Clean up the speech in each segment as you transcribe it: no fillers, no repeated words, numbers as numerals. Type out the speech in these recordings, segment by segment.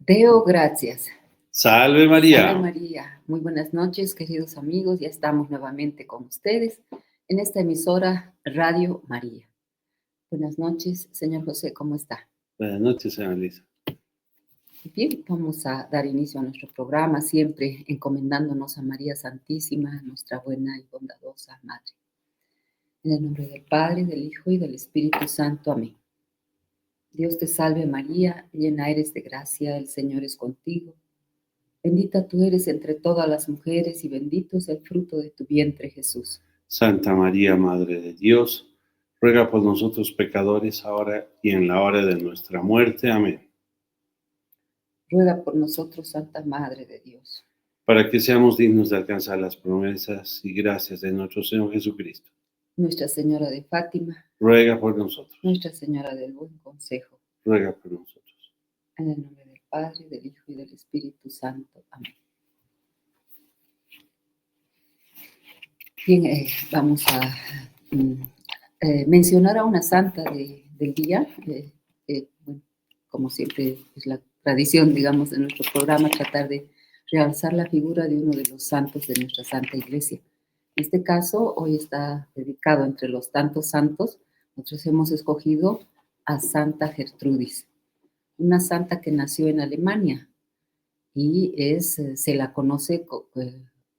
Deo gracias. Salve Salve María. María. Muy buenas noches, queridos amigos. Ya estamos nuevamente con ustedes en esta emisora Radio María. Buenas noches, señor José, ¿cómo está? Buenas noches, señora Lisa. Bien, vamos a dar inicio a nuestro programa, siempre encomendándonos a María Santísima, nuestra buena y bondadosa Madre. En el nombre del Padre, del Hijo y del Espíritu Santo. Amén. Dios te salve María, llena eres de gracia, el Señor es contigo. Bendita tú eres entre todas las mujeres y bendito es el fruto de tu vientre, Jesús. Santa María, Madre de Dios, ruega por nosotros pecadores, ahora y en la hora de nuestra muerte. Amén. Ruega por nosotros, Santa Madre de Dios. Para que seamos dignos de alcanzar las promesas y gracias de nuestro Señor Jesucristo. Nuestra Señora de Fátima, Ruega por nosotros. Nuestra Señora del Buen Consejo. Ruega por nosotros. En el nombre del Padre, del Hijo y del Espíritu Santo. Amén. Bien, vamos a mencionar a una santa del día. Bueno, como siempre es la tradición, digamos, de nuestro programa, tratar de realzar la figura de uno de los santos de nuestra Santa Iglesia. En este caso, hoy está dedicado entre los tantos santos. Nosotros hemos escogido a Santa Gertrudis, una santa que nació en Alemania y se la conoce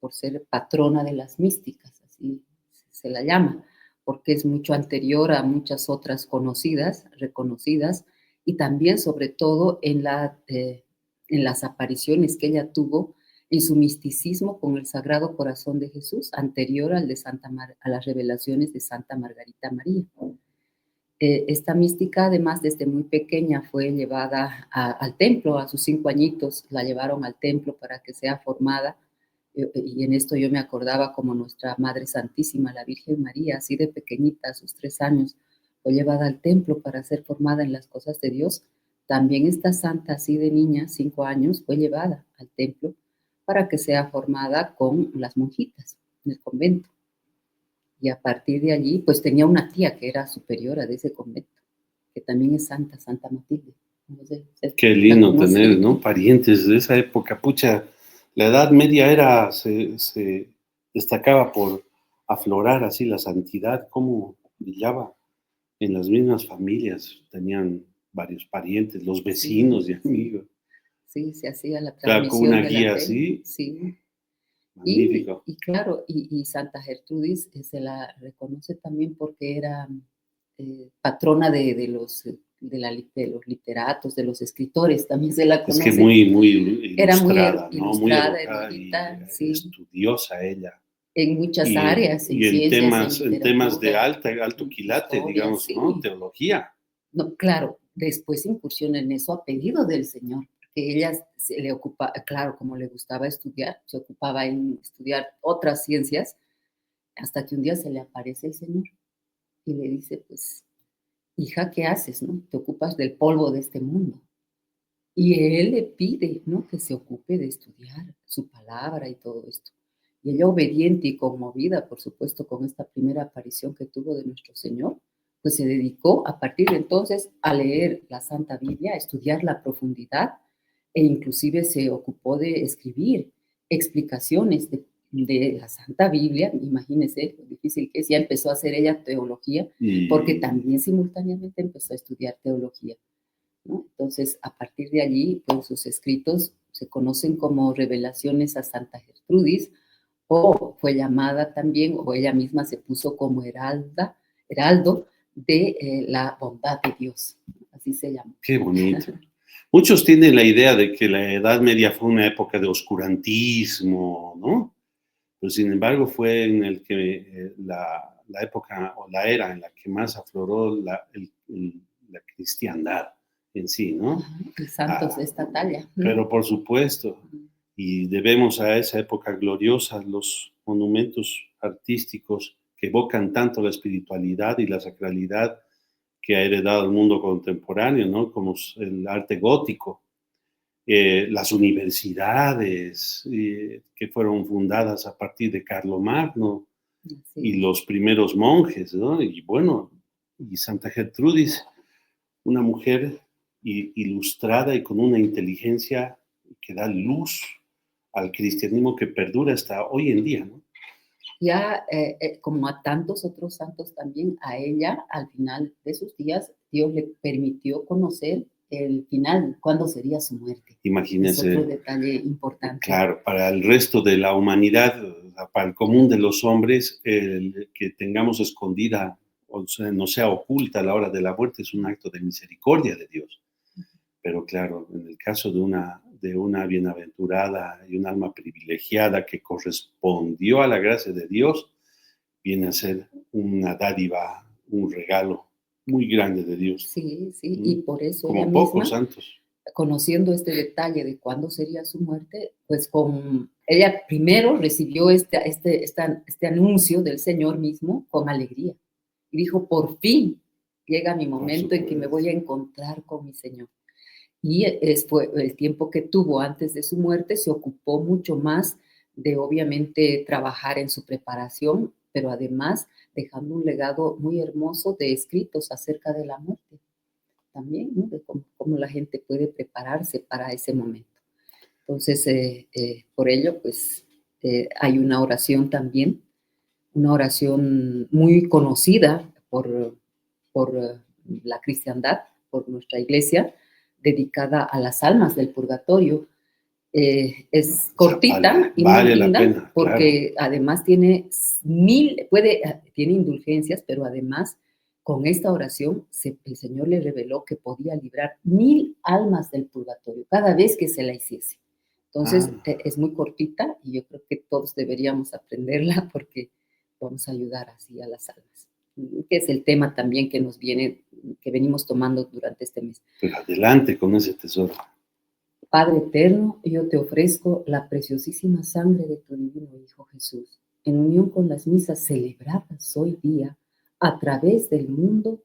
por ser patrona de las místicas, así se la llama, porque es mucho anterior a muchas otras conocidas, reconocidas, y también sobre todo en las apariciones que ella tuvo en su misticismo con el Sagrado Corazón de Jesús, anterior a las revelaciones de Santa Margarita María. Esta mística, además, desde muy pequeña fue llevada al templo, a sus 5 añitos la llevaron al templo para que sea formada, y en esto yo me acordaba como nuestra Madre Santísima, la Virgen María, así de pequeñita, a sus 3 años, fue llevada al templo para ser formada en las cosas de Dios. También esta santa, así de niña, 5 años, fue llevada al templo para que sea formada con las monjitas en el convento. Y a partir de allí, pues tenía una tía que era superiora de ese convento, que también es santa, Santa Matilde. No sé, Qué lindo tener, ¿no? Parientes de esa época. Pucha, la Edad Media se destacaba por aflorar así la santidad, cómo brillaba en las mismas familias. Tenían varios parientes, los vecinos y amigos. Sí, se hacía la Claro, con transmisión una de guía la fe. así. Sí. Magnífico. Y claro, y Santa Gertrudis se la reconoce también porque era patrona de los literatos, de los escritores, también se la conoce. Es que muy ilustrada, era muy ¿no? ilustrada, Muy educada erudita, y sí. estudiosa ella. En muchas Y, áreas, en y en ciencias, temas de literatura, alto quilate, historia, digamos, sí. ¿no? Teología. No, claro, después incursiona en eso a pedido del Señor, porque ella se le ocupa, claro, como le gustaba estudiar, se ocupaba en estudiar otras ciencias, hasta que un día se le aparece el Señor y le dice, pues, hija, ¿qué haces, no? Te ocupas del polvo de este mundo. Y él le pide, ¿no? Que se ocupe de estudiar su palabra y todo esto. Y ella, obediente y conmovida, por supuesto, con esta primera aparición que tuvo de nuestro Señor, pues se dedicó a partir de entonces a leer la Santa Biblia, a estudiarla a profundidad, e inclusive se ocupó de escribir explicaciones de la Santa Biblia. Imagínense lo difícil que es. Ya empezó a hacer ella teología, porque también simultáneamente empezó a estudiar teología, ¿no? Entonces, a partir de allí, pues sus escritos se conocen como Revelaciones a Santa Gertrudis, o fue llamada también, o ella misma se puso como heraldo de la bondad de Dios, así se llama. Qué bonito. Muchos tienen la idea de que la Edad Media fue una época de oscurantismo, ¿no? Pero sin embargo fue en el que la época o la era en la que más afloró la cristiandad en sí, ¿no? Y santos de esta talla. Pero por supuesto, y debemos a esa época gloriosa los monumentos artísticos que evocan tanto la espiritualidad y la sacralidad que ha heredado el mundo contemporáneo, ¿no? Como el arte gótico, las universidades que fueron fundadas a partir de Carlomagno y los primeros monjes, ¿no? Y bueno, y Santa Gertrudis, una mujer ilustrada y con una inteligencia que da luz al cristianismo que perdura hasta hoy en día, ¿no? Ya, como a tantos otros santos también, a ella, al final de sus días, Dios le permitió conocer el final, cuándo sería su muerte. Imagínense. Es otro detalle importante. Claro, para el resto de la humanidad, para el común de los hombres, el que tengamos escondida, o sea, no sea oculta a la hora de la muerte, es un acto de misericordia de Dios. Pero claro, en el caso de una bienaventurada y un alma privilegiada que correspondió a la gracia de Dios, viene a ser una dádiva, un regalo muy grande de Dios. Sí, sí, y por eso Como ella pocos misma, santos. conociendo este detalle de cuándo sería su muerte, pues ella primero recibió este anuncio del Señor mismo con alegría. Y dijo, por fin llega mi momento en que me voy a encontrar con mi Señor. Y fue el tiempo que tuvo antes de su muerte, se ocupó mucho más de obviamente trabajar en su preparación, pero además dejando un legado muy hermoso de escritos acerca de la muerte también, ¿no? De cómo la gente puede prepararse para ese momento. Entonces, por ello, pues hay una oración también, una oración muy conocida por la cristiandad, por nuestra iglesia, dedicada a las almas del purgatorio. Es cortita y muy vale la linda pena, porque además tiene tiene indulgencias, pero además con esta oración el Señor le reveló que podía librar 1000 almas del purgatorio cada vez que se la hiciese. Entonces es muy cortita y yo creo que todos deberíamos aprenderla porque vamos a ayudar así a las almas, que es el tema también que venimos tomando durante este mes. Pues adelante con ese tesoro. Padre eterno, yo te ofrezco la preciosísima sangre de tu divino Hijo Jesús, en unión con las misas celebradas hoy día a través del mundo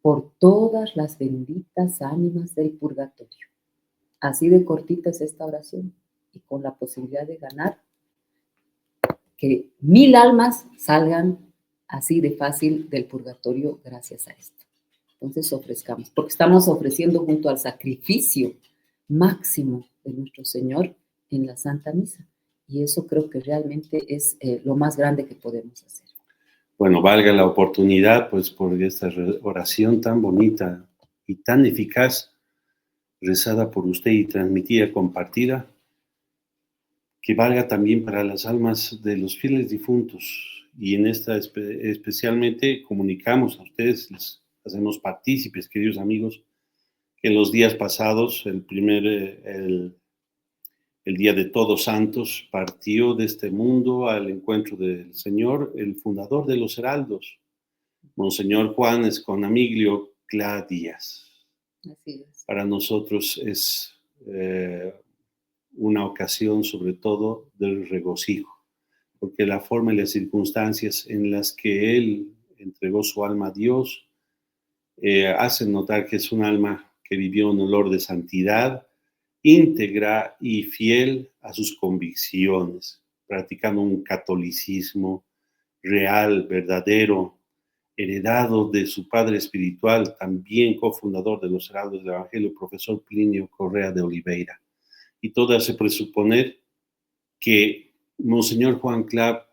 por todas las benditas ánimas del purgatorio. Así de cortita es esta oración y con la posibilidad de ganar que 1000 almas salgan así de fácil del purgatorio gracias a esto. Entonces ofrezcamos, porque estamos ofreciendo junto al sacrificio máximo de nuestro Señor en la Santa Misa. Y eso creo que realmente es lo más grande que podemos hacer. Bueno, valga la oportunidad, pues, por esta oración tan bonita y tan eficaz, rezada por usted y transmitida, compartida, que valga también para las almas de los fieles difuntos. Y en esta especialmente comunicamos a ustedes, les hacemos partícipes, queridos amigos, que en los días pasados, el día de Todos Santos, partió de este mundo al encuentro del Señor, el fundador de los Heraldos, Monseñor Juan Esconamiglio Clá Díaz. Así es. Para nosotros es una ocasión sobre todo del regocijo, porque la forma y las circunstancias en las que él entregó su alma a Dios hacen notar que es un alma que vivió un olor de santidad, íntegra y fiel a sus convicciones, practicando un catolicismo real, verdadero, heredado de su padre espiritual, también cofundador de los Heraldos del Evangelio, profesor Plinio Correa de Oliveira. Y todo hace presuponer que Monseñor Juan Clap,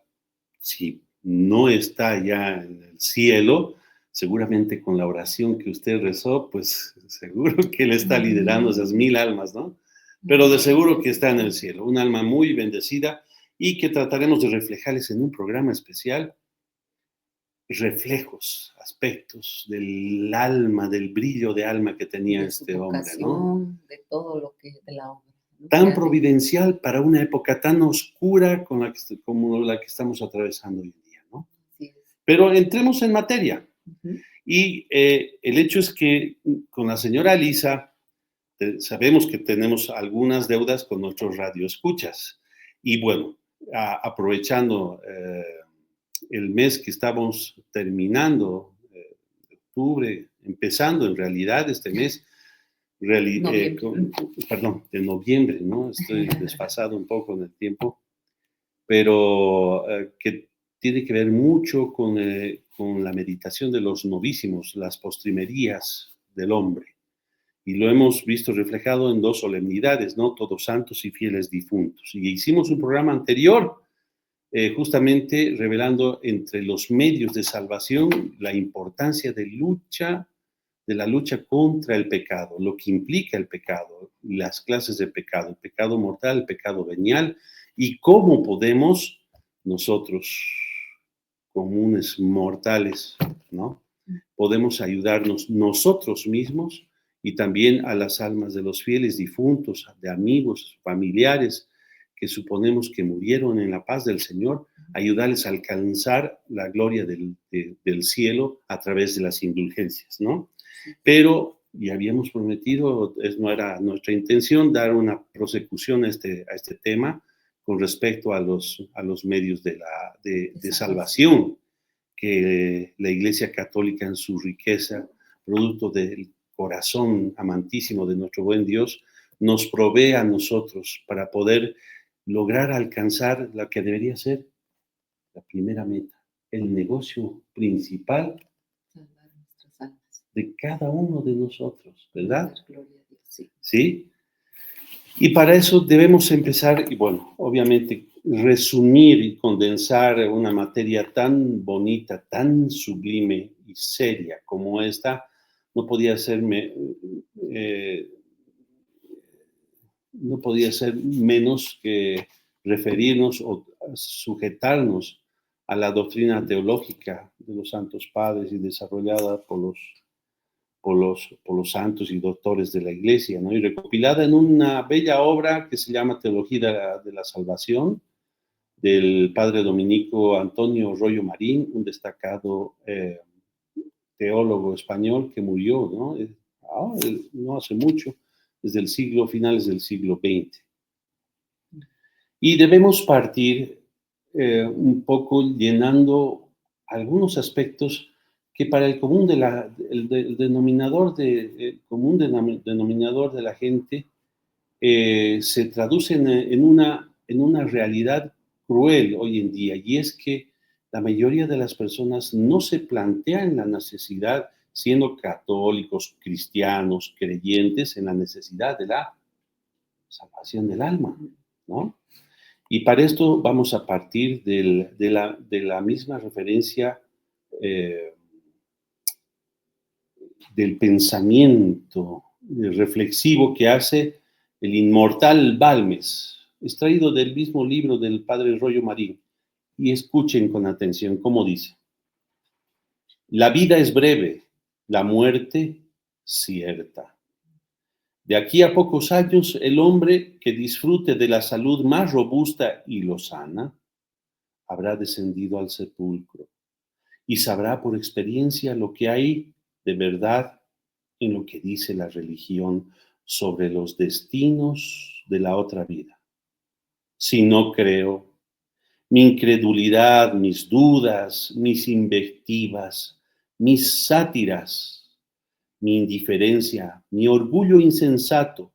si no está ya en el cielo, seguramente con la oración que usted rezó, pues seguro que él está liderando esas 1000 almas, ¿no? Pero de seguro que está en el cielo, un alma muy bendecida y que trataremos de reflejarles en un programa especial, reflejos, aspectos del alma, del brillo de alma que tenía este hombre, ¿no? De todo lo que de la obra. Tan providencial para una época tan oscura como la que estamos atravesando hoy en día, ¿no? Sí. Pero entremos en materia. Y el hecho es que con la señora Lisa sabemos que tenemos algunas deudas con nuestros radioescuchas. Y bueno, aprovechando el mes que estamos terminando, de octubre, empezando en realidad este mes, de noviembre, ¿no? Estoy desfasado un poco en el tiempo, pero que tiene que ver mucho con la meditación de los novísimos, las postrimerías del hombre. Y lo hemos visto reflejado en 2 solemnidades, ¿no? Todos santos y fieles difuntos. Y hicimos un programa anterior justamente revelando entre los medios de salvación la importancia de la lucha contra el pecado, lo que implica el pecado, las clases de pecado, el pecado mortal, el pecado venial, y cómo podemos nosotros, comunes mortales, ¿no? Podemos ayudarnos nosotros mismos y también a las almas de los fieles difuntos, de amigos, familiares, que suponemos que murieron en la paz del Señor, ayudarles a alcanzar la gloria del cielo a través de las indulgencias, ¿no? Pero, y habíamos prometido, no era nuestra intención, dar una prosecución a este tema con respecto a los medios de salvación que la Iglesia Católica en su riqueza, producto del corazón amantísimo de nuestro buen Dios, nos provee a nosotros para poder lograr alcanzar la que debería ser la primera meta, el negocio principal Salvar nuestras almas. de cada uno de nosotros, ¿verdad? Gloria a Dios, sí. ¿Sí? Y para eso debemos empezar, y bueno, obviamente resumir y condensar una materia tan bonita, tan sublime y seria como esta, no podía ser menos que referirnos o sujetarnos a la doctrina teológica de los santos padres y desarrollada por los santos y doctores de la Iglesia, ¿no? Y recopilada en una bella obra que se llama Teología de la Salvación, del padre dominico Antonio Royo Marín, un destacado teólogo español que murió, ¿no? No hace mucho, desde finales del siglo XX. Y debemos partir un poco llenando algunos aspectos que para el común denominador de la gente se traducen en una realidad cruel hoy en día, y es que la mayoría de las personas no se plantean la necesidad, siendo católicos, cristianos, creyentes, en la necesidad de la salvación del alma, ¿no? Y para esto vamos a partir de la misma referencia del pensamiento reflexivo que hace el inmortal Balmes, extraído del mismo libro del padre Royo Marín. Y escuchen con atención cómo dice: la vida es breve, la muerte cierta. De aquí a pocos años, el hombre que disfrute de la salud más robusta y lozana habrá descendido al sepulcro y sabrá por experiencia lo que hay de verdad en lo que dice la religión sobre los destinos de la otra vida. Si no creo, mi incredulidad, mis dudas, mis invectivas, mis sátiras, mi indiferencia, mi orgullo insensato,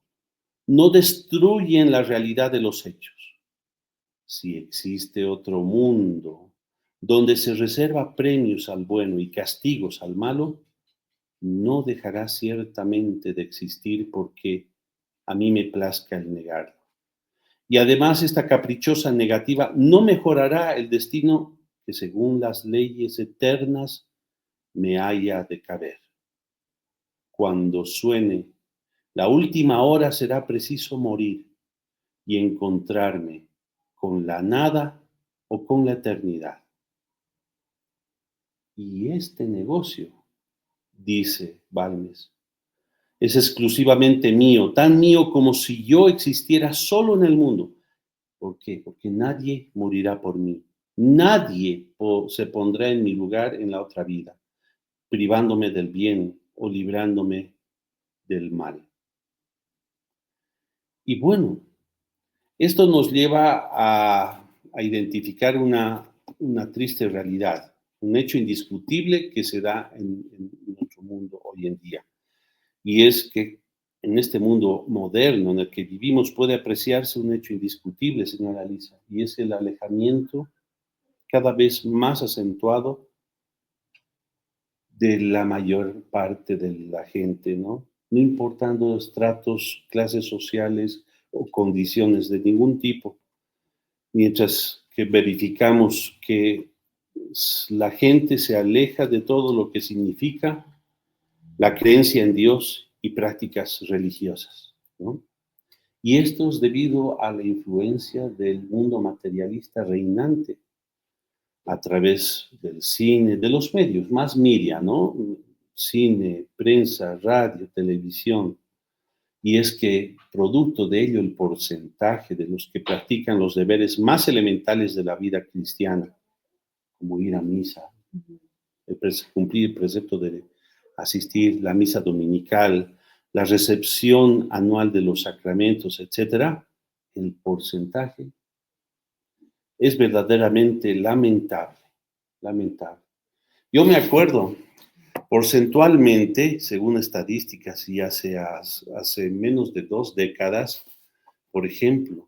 no destruyen la realidad de los hechos. Si existe otro mundo donde se reserva premios al bueno y castigos al malo, no dejará ciertamente de existir porque a mí me plazca el negarlo. Y además esta caprichosa negativa no mejorará el destino que según las leyes eternas me haya de caber. Cuando suene la última hora será preciso morir y encontrarme con la nada o con la eternidad. Y este negocio, dice Balmes, es exclusivamente mío, tan mío como si yo existiera solo en el mundo. ¿Por qué? Porque nadie morirá por mí. Nadie se pondrá en mi lugar en la otra vida, privándome del bien o librándome del mal. Y bueno, esto nos lleva a identificar una triste realidad, un hecho indiscutible que se da en nuestro mundo hoy en día. Y es que en este mundo moderno en el que vivimos puede apreciarse un hecho indiscutible, señora Lisa, y es el alejamiento cada vez más acentuado de la mayor parte de la gente, ¿no? no importando estratos, clases sociales o condiciones de ningún tipo, mientras que verificamos que la gente se aleja de todo lo que significa la creencia en Dios y prácticas religiosas, ¿no? Y esto es debido a la influencia del mundo materialista reinante a través del cine, de los medios, más media, ¿no? Cine, prensa, radio, televisión. Y es que, producto de ello, el porcentaje de los que practican los deberes más elementales de la vida cristiana, como ir a misa, cumplir el precepto de asistir a la misa dominical, la recepción anual de los sacramentos, etcétera, el porcentaje es verdaderamente lamentable, lamentable. Yo me acuerdo, porcentualmente, según estadísticas, y hace menos de 2 décadas, por ejemplo,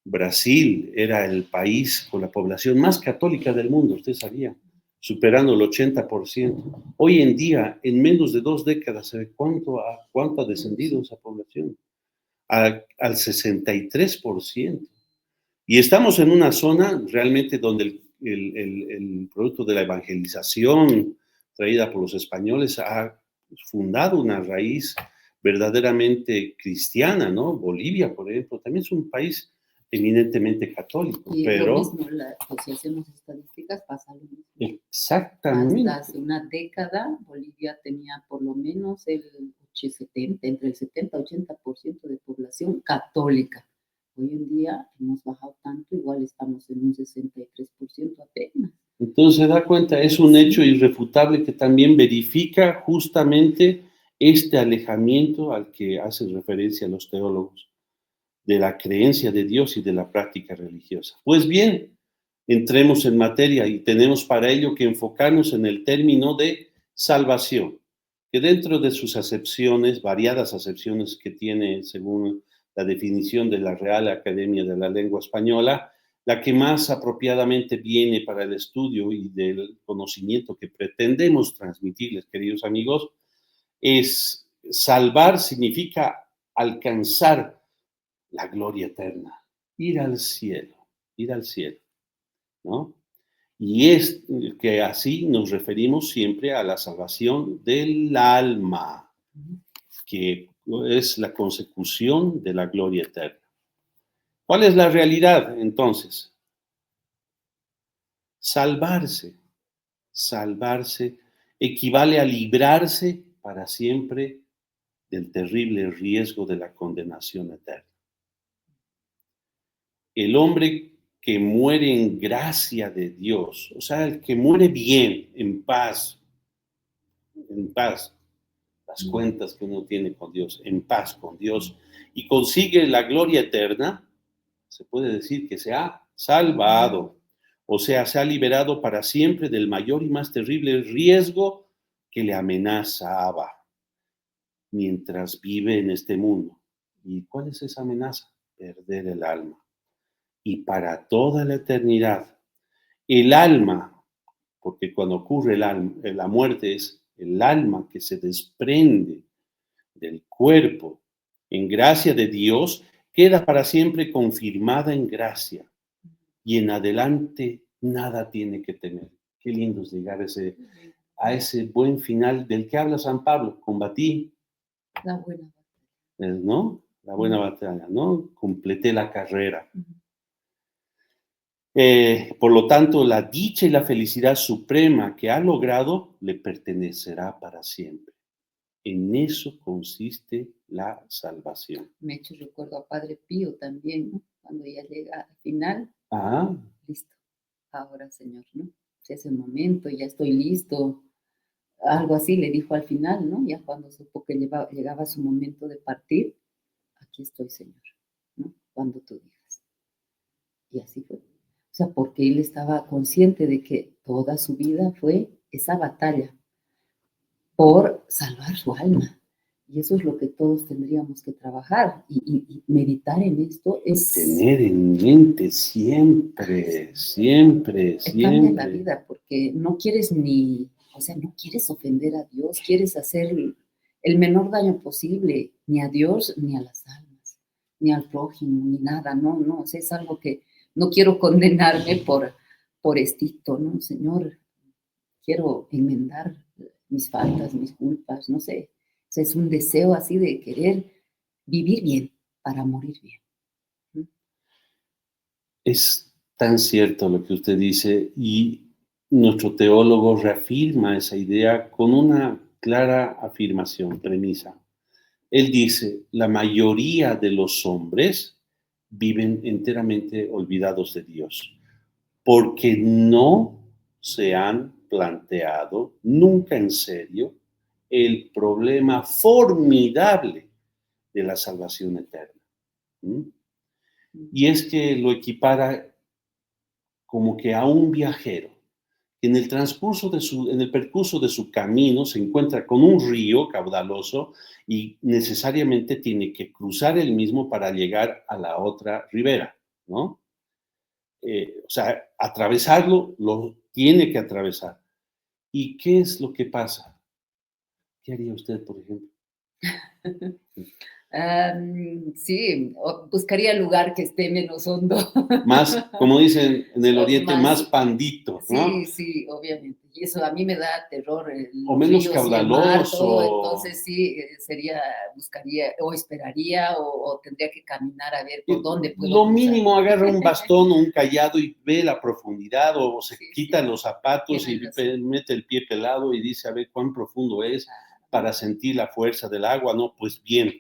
Brasil era el país con la población más católica del mundo, usted sabía, superando el 80%. Hoy en día, en menos de 2 décadas, ¿sabe cuánto ha descendido esa población? Al 63%. Y estamos en una zona realmente donde el producto de la evangelización traída por los españoles ha fundado una raíz verdaderamente cristiana, ¿no? Bolivia, por ejemplo, también es un país eminentemente católico, Y pero... lo mismo, pues, si hacemos estadísticas, pasa lo mismo. Exactamente. Hasta hace una década, Bolivia tenía por lo menos entre el 70 y 80% de población católica. Hoy en día hemos bajado tanto, igual estamos en un 63% apenas. Entonces se da cuenta, es un hecho irrefutable que también verifica justamente este alejamiento al que hacen referencia los teólogos, de la creencia de Dios y de la práctica religiosa. Pues bien, entremos en materia y tenemos para ello que enfocarnos en el término de salvación, que dentro de sus acepciones, variadas acepciones que tiene según la definición de la Real Academia de la Lengua Española, la que más apropiadamente viene para el estudio y del conocimiento que pretendemos transmitirles, queridos amigos, es salvar significa alcanzar la gloria eterna, ir al cielo, ¿no? Y es que así nos referimos siempre a la salvación del alma, que es la consecución de la gloria eterna. ¿Cuál es la realidad entonces? Salvarse equivale a librarse para siempre del terrible riesgo de la condenación eterna. El hombre que muere en gracia de Dios, o sea, el que muere bien, en paz, las cuentas que uno tiene con Dios, en paz con Dios, y consigue la gloria eterna, se puede decir que se ha salvado, o sea, se ha liberado para siempre del mayor y más terrible riesgo que le amenazaba mientras vive en este mundo. ¿Y cuál es esa amenaza? Perder el alma. Y para toda la eternidad, el alma, porque cuando ocurre la muerte es el alma que se desprende del cuerpo en gracia de Dios, queda para siempre confirmada en gracia y en adelante nada tiene que temer. Qué lindo es llegar a ese buen final del que habla San Pablo. Combatí, La buena batalla, ¿no? La buena batalla, ¿no? Completé la carrera. Por lo tanto, la dicha y la felicidad suprema que ha logrado le pertenecerá para siempre. En eso consiste la salvación. Me he hecho recuerdo a Padre Pío también, ¿no? Cuando ya llega al final, listo, ahora Señor, ¿no? Si es el momento, ya estoy listo. Algo así le dijo al final, ¿no? Ya cuando supo que llegaba su momento de partir, aquí estoy, Señor, ¿no? Cuando tú digas. Y así fue. O sea, porque él estaba consciente de que toda su vida fue esa batalla por salvar su alma. Y eso es lo que todos tendríamos que trabajar y meditar en esto es... Tener en mente siempre. Cambia la vida porque no quieres no quieres ofender a Dios, quieres hacer el menor daño posible, ni a Dios ni a las almas, ni al prójimo, ni nada, no, no, o sea, es algo que no quiero condenarme por estricto, ¿no? Señor, quiero enmendar mis faltas, mis culpas, no sé. O sea, es un deseo así de querer vivir bien para morir bien. Es tan cierto lo que usted dice y nuestro teólogo reafirma esa idea con una clara afirmación, premisa. Él dice, la mayoría de los hombres viven enteramente olvidados de Dios, porque no se han planteado nunca en serio el problema formidable de la salvación eterna. ¿Mm? Y es que lo equipara como que a un viajero que en el percurso de su camino se encuentra con un río caudaloso y necesariamente tiene que cruzar el mismo para llegar a la otra ribera, ¿no? O sea, atravesarlo, lo tiene que atravesar. ¿Y qué es lo que pasa? ¿Qué haría usted, por ejemplo? Sí, buscaría el lugar que esté menos hondo. Más, como dicen en el oriente, más Más, pandito, ¿no? sí, sí, obviamente. Y eso a mí me da terror, O los menos ríos y el mar, caudaloso. todo. Entonces sí, buscaría o esperaría o tendría que caminar a ver por dónde puedo Lo cruzar. mínimo agarra un bastón o un callado y ve la profundidad o se Sí, quita sí, los zapatos y tienes razón. mete el pie pelado y dice a ver cuán profundo es Ah, para sentir la fuerza del agua, ¿no? Pues bien,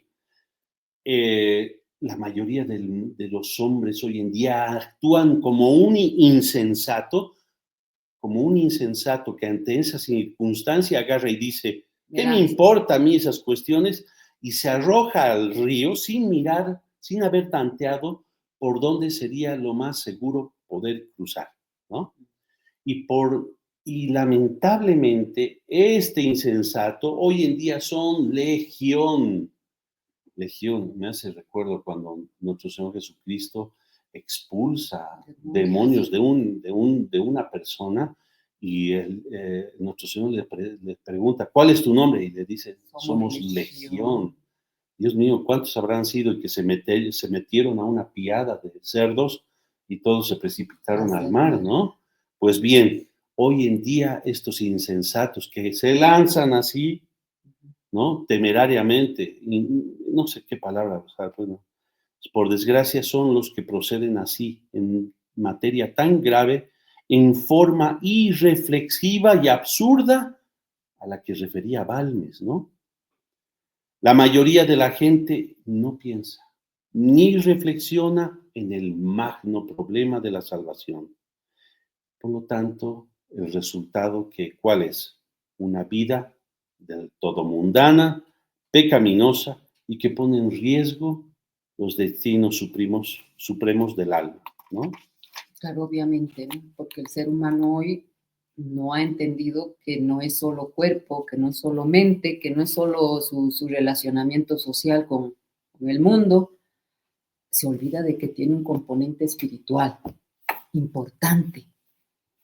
la mayoría de los hombres hoy en día actúan como un insensato que ante esa circunstancia agarra y dice, me ¿qué me lanzo. importa a mí esas cuestiones? Y se arroja al río sin mirar, sin haber tanteado por dónde sería lo más seguro poder cruzar, ¿no? Y, y lamentablemente este insensato hoy en día son legión. Legión, me hace recuerdo cuando nuestro Señor Jesucristo expulsa Demonios. demonios de una persona y nuestro Señor le pregunta, ¿cuál es tu nombre? Y le dice, Somos somos legión. legión. Dios mío, ¿cuántos habrán sido y que se metieron a una piada de cerdos y todos se precipitaron Hacia al el mar, mar. ¿no? Pues bien, hoy en día estos insensatos que se lanzan así, ¿no? Temerariamente, y no sé qué palabra usar, bueno, por desgracia son los que proceden así, en materia tan grave, en forma irreflexiva y absurda a la que refería Balmes, ¿no? La mayoría de la gente no piensa ni reflexiona en el magno problema de la salvación. Por lo tanto, el resultado ¿cuál es? Una vida del todo mundana, pecaminosa y que pone en riesgo los destinos supremos del alma, ¿no? Claro, obviamente, ¿no? Porque el ser humano hoy no ha entendido que no es solo cuerpo, que no es solo mente, que no es solo su relacionamiento social con el mundo. Se olvida de que tiene un componente espiritual importante.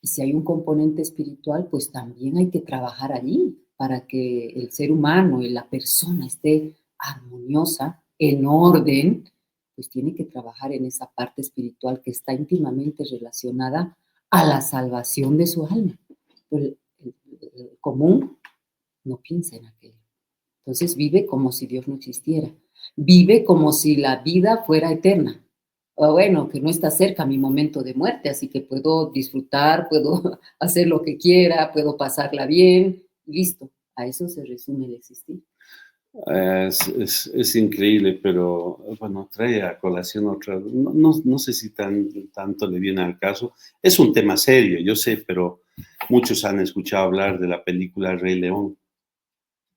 Y si hay un componente espiritual, pues también hay que trabajar allí para que el ser humano y la persona esté armoniosa, en orden, pues tiene que trabajar en esa parte espiritual que está íntimamente relacionada a la salvación de su alma. Pero el común no piensa en aquello. Entonces vive como si Dios no existiera. Vive como si la vida fuera eterna. O bueno, que no está cerca mi momento de muerte, así que puedo disfrutar, puedo hacer lo que quiera, puedo pasarla bien, y listo. A eso se resume el existir. Es increíble, pero bueno, trae a colación otra, no sé si tanto le viene al caso. Es un tema serio, yo sé, pero muchos han escuchado hablar de la película Rey León.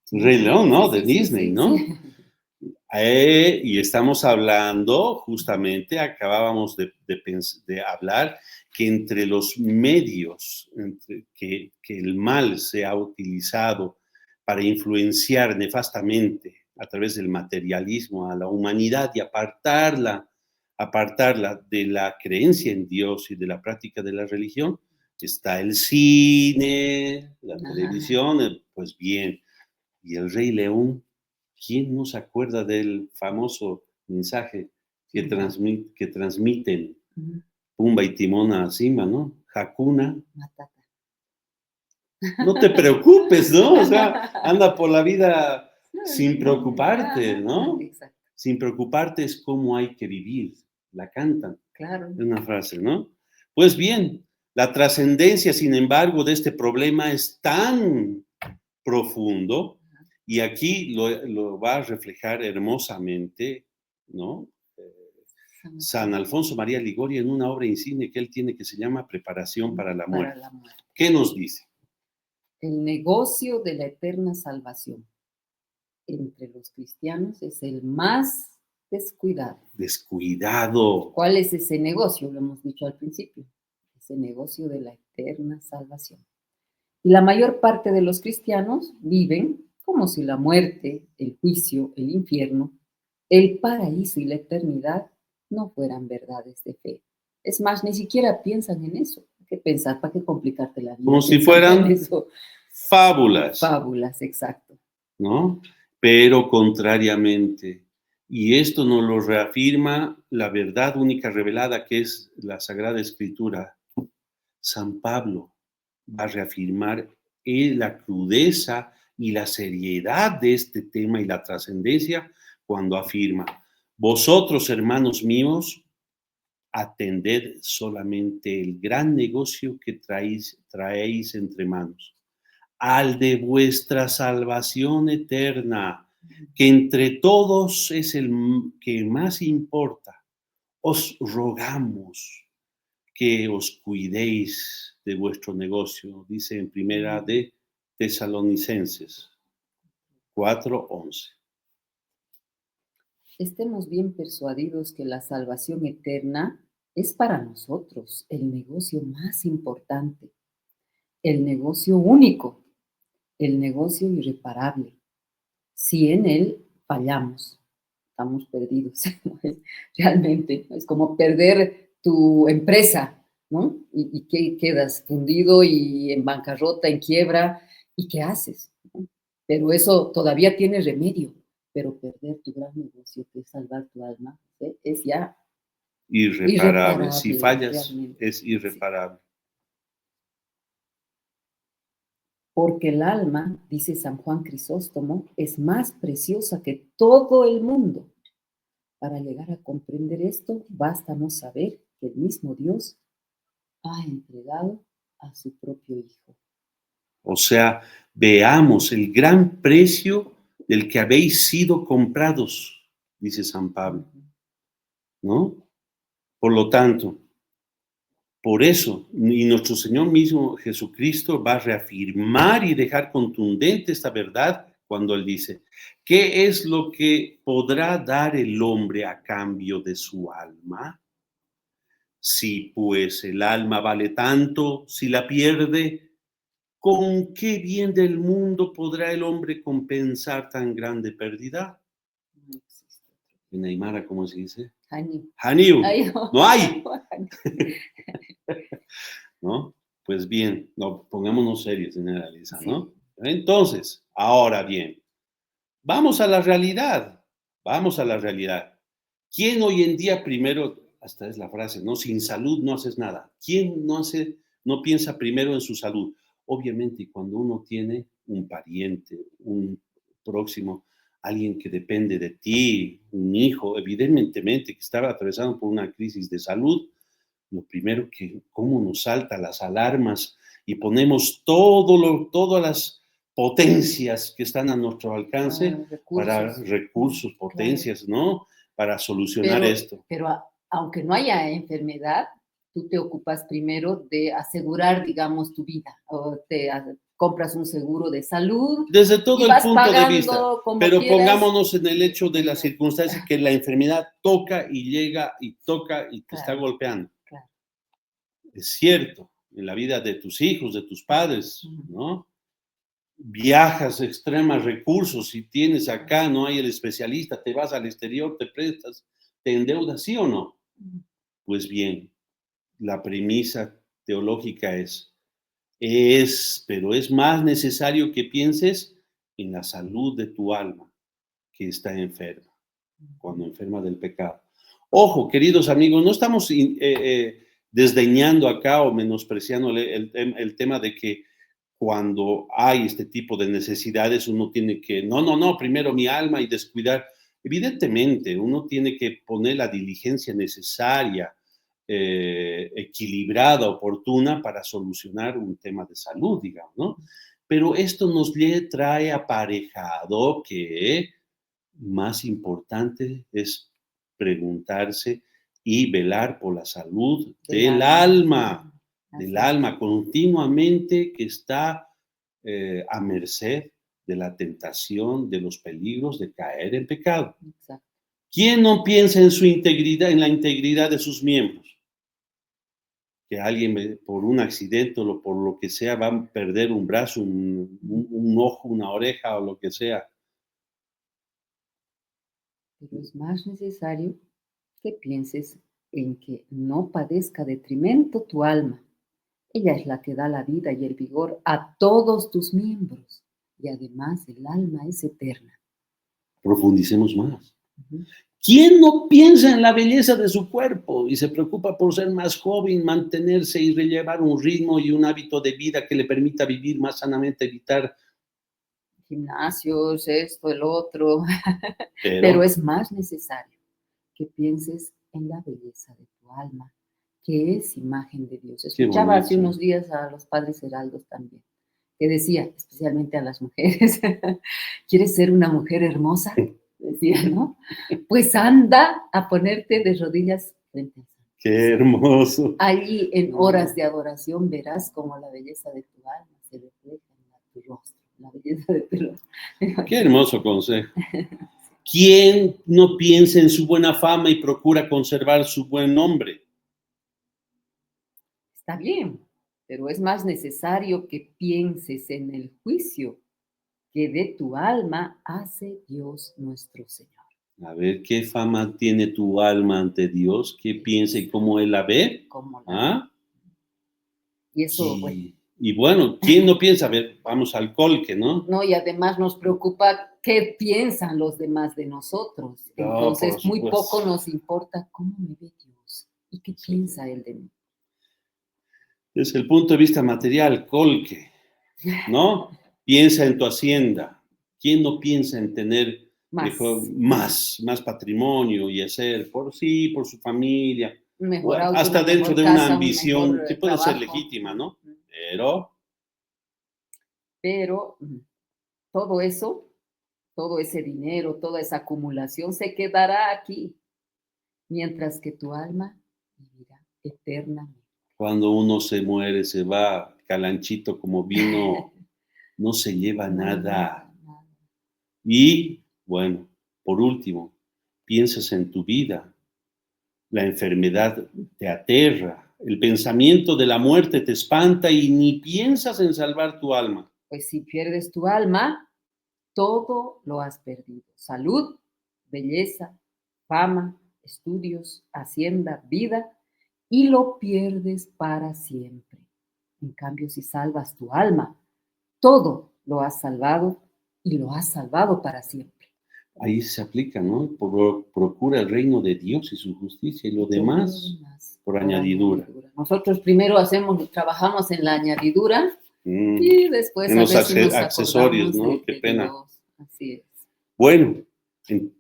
Sí, Rey sí, León, sí, ¿no? De sí, sí, Disney, sí, ¿no? sí. Y estamos hablando, justamente, acabábamos de hablar que entre los medios que el mal se ha utilizado para influenciar nefastamente a través del materialismo a la humanidad y apartarla de la creencia en Dios y de la práctica de la religión, está el cine, la Ajá. televisión, pues bien, y el Rey León ¿Quién no se acuerda del famoso mensaje que, que transmiten Pumba y Timón a Simba, ¿no? Hakuna Matata. No te preocupes, ¿no? O sea, anda por la vida sin preocuparte, ¿no? Exacto. Sin preocuparte es cómo hay que vivir. La cantan. Claro. Es una frase, ¿no? Pues bien, la trascendencia, sin embargo, de este problema es tan profundo y aquí lo va a reflejar hermosamente, ¿no? San Alfonso María Ligorio en una obra insigne que él tiene que se llama Preparación para la muerte. ¿Qué nos dice? El negocio de la eterna salvación entre los cristianos es el más descuidado. Descuidado. ¿Cuál es ese negocio? Lo hemos dicho al principio. Ese negocio de la eterna salvación. Y la mayor parte de los cristianos viven como si la muerte, el juicio, el infierno, el paraíso y la eternidad no fueran verdades de fe. Es más, ni siquiera piensan en eso. ¿Qué pensar? ¿Para qué complicarte la vida? Como si fueran fábulas. Fábulas, exacto. ¿No? Pero contrariamente, y esto nos lo reafirma la verdad única revelada que es la Sagrada Escritura, San Pablo va a reafirmar la crudeza y la seriedad de este tema y la trascendencia cuando afirma, vosotros, hermanos míos, atended solamente el gran negocio que traéis entre manos, al de vuestra salvación eterna, que entre todos es el que más importa. Os rogamos que os cuidéis de vuestro negocio, dice en primera de Tesalonicenses 4:11. Estemos bien persuadidos que la salvación eterna es para nosotros el negocio más importante, el negocio único, el negocio irreparable. Si en él fallamos, estamos perdidos. Realmente, es como perder tu empresa, ¿no? Y que quedas fundido y en bancarrota, en quiebra, ¿y qué haces? Pero eso todavía tiene remedio, pero perder tu gran negocio, que es salvar tu alma, ¿sí? Es ya Irreparable. Si fallas, realmente. es irreparable. Sí. Porque el alma, dice San Juan Crisóstomo, es más preciosa que todo el mundo. Para llegar a comprender esto, basta no saber que el mismo Dios ha entregado a su propio Hijo. O sea, veamos el gran precio del que habéis sido comprados, dice San Pablo, ¿no? Por lo tanto, por eso, y nuestro Señor mismo Jesucristo va a reafirmar y dejar contundente esta verdad cuando Él dice, ¿qué es lo que podrá dar el hombre a cambio de su alma? Si pues el alma vale tanto, si la pierde, ¿con qué bien del mundo podrá el hombre compensar tan grande pérdida? En Aymara, ¿cómo se dice? Haniu. No hay. ¿No? Pues bien, no, pongámonos serios, señora Lisa, ¿no? Sí. Entonces, ahora bien, vamos a la realidad. Vamos a la realidad. ¿Quién hoy en día primero, hasta es la frase, ¿no? Sin salud no haces nada. ¿Quién no piensa primero en su salud? Obviamente, cuando uno tiene un pariente, un próximo, alguien que depende de ti, un hijo, evidentemente que estaba atravesando por una crisis de salud, lo primero que, cómo nos saltan las alarmas y ponemos todas las potencias que están a nuestro alcance para recursos, potencias, claro, ¿no? Para solucionar esto. Pero aunque no haya enfermedad, tú te ocupas primero de asegurar, digamos, tu vida, o te compras un seguro de salud. Desde todo el punto de vista, pero pongámonos en el hecho de la circunstancia que la enfermedad toca y llega y toca y te está golpeando. Claro. Es cierto, en la vida de tus hijos, de tus padres, ¿no? Viajas extremas recursos, si tienes acá, no hay el especialista, te vas al exterior, te prestas, te endeudas, ¿sí o no? Pues bien, la premisa teológica pero es más necesario que pienses en la salud de tu alma, que está enferma, cuando enferma del pecado. Ojo, queridos amigos, no estamos desdeñando acá o menospreciando el tema de que cuando hay este tipo de necesidades uno tiene que, no, primero mi alma y descuidar. Evidentemente, uno tiene que poner la diligencia necesaria, equilibrada, oportuna para solucionar un tema de salud, digamos, ¿no? Pero esto nos trae aparejado que más importante es preguntarse y velar por la salud del alma, continuamente que está a merced de la tentación, de los peligros de caer en pecado. Exacto. ¿Quién no piensa en su integridad, en la integridad de sus miembros? Que alguien por un accidente o por lo que sea va a perder un brazo, un ojo, una oreja o lo que sea. Pero es más necesario que pienses en que no padezca detrimento tu alma. Ella es la que da la vida y el vigor a todos tus miembros. Y además el alma es eterna. Profundicemos más. ¿Quién no piensa en la belleza de su cuerpo y se preocupa por ser más joven, mantenerse y rellevar un ritmo y un hábito de vida que le permita vivir más sanamente, evitar gimnasios, esto, el otro? Pero es más necesario que pienses en la belleza de tu alma, que es imagen de Dios. Escuchaba hace unos días a los padres heraldos también, que decía, especialmente a las mujeres, ¿quieres ser una mujer hermosa? Decía, ¿no? Pues anda a ponerte de rodillas frente al Santo. ¡Qué hermoso! Ahí en horas de adoración verás cómo la belleza de tu alma se refleja en tu rostro, la belleza de tu rostro. ¡Qué hermoso consejo! ¿Quién no piensa en su buena fama y procura conservar su buen nombre? Está bien, pero es más necesario que pienses en el juicio que de tu alma hace Dios nuestro Señor. A ver, ¿qué fama tiene tu alma ante Dios? ¿Qué piensa y cómo Él la ve? ¿Cómo la ¿Ah? ve? Y eso, bueno. Y bueno, ¿quién no piensa? A ver, vamos al colque, ¿no? No, y además nos preocupa qué piensan los demás de nosotros. Entonces, muy poco nos importa cómo me ve Dios y qué piensa Él de mí. Desde el punto de vista material, colque, ¿no? Piensa en tu hacienda. ¿Quién no piensa en tener más patrimonio y hacer por sí, por su familia? Mejor auto, hasta dentro de casa, una ambición que puede ser trabajo. legítima, ¿no? Pero todo eso, todo ese dinero, toda esa acumulación se quedará aquí, mientras que tu alma vivirá eternamente. Cuando uno se muere, se va calanchito como vino, no se lleva nada. Y, bueno, por último, piensas en tu vida. La enfermedad te aterra, el pensamiento de la muerte te espanta y ni piensas en salvar tu alma. Pues si pierdes tu alma, todo lo has perdido. Salud, belleza, fama, estudios, hacienda, vida, y lo pierdes para siempre. En cambio, si salvas tu alma, todo lo has salvado y lo has salvado para siempre. Ahí se aplica, ¿no? Procura el reino de Dios y su justicia y lo demás por añadidura. Nosotros primero trabajamos en la añadidura y después en los accesorios, ¿no? Qué pena. Dios. Así es. Bueno,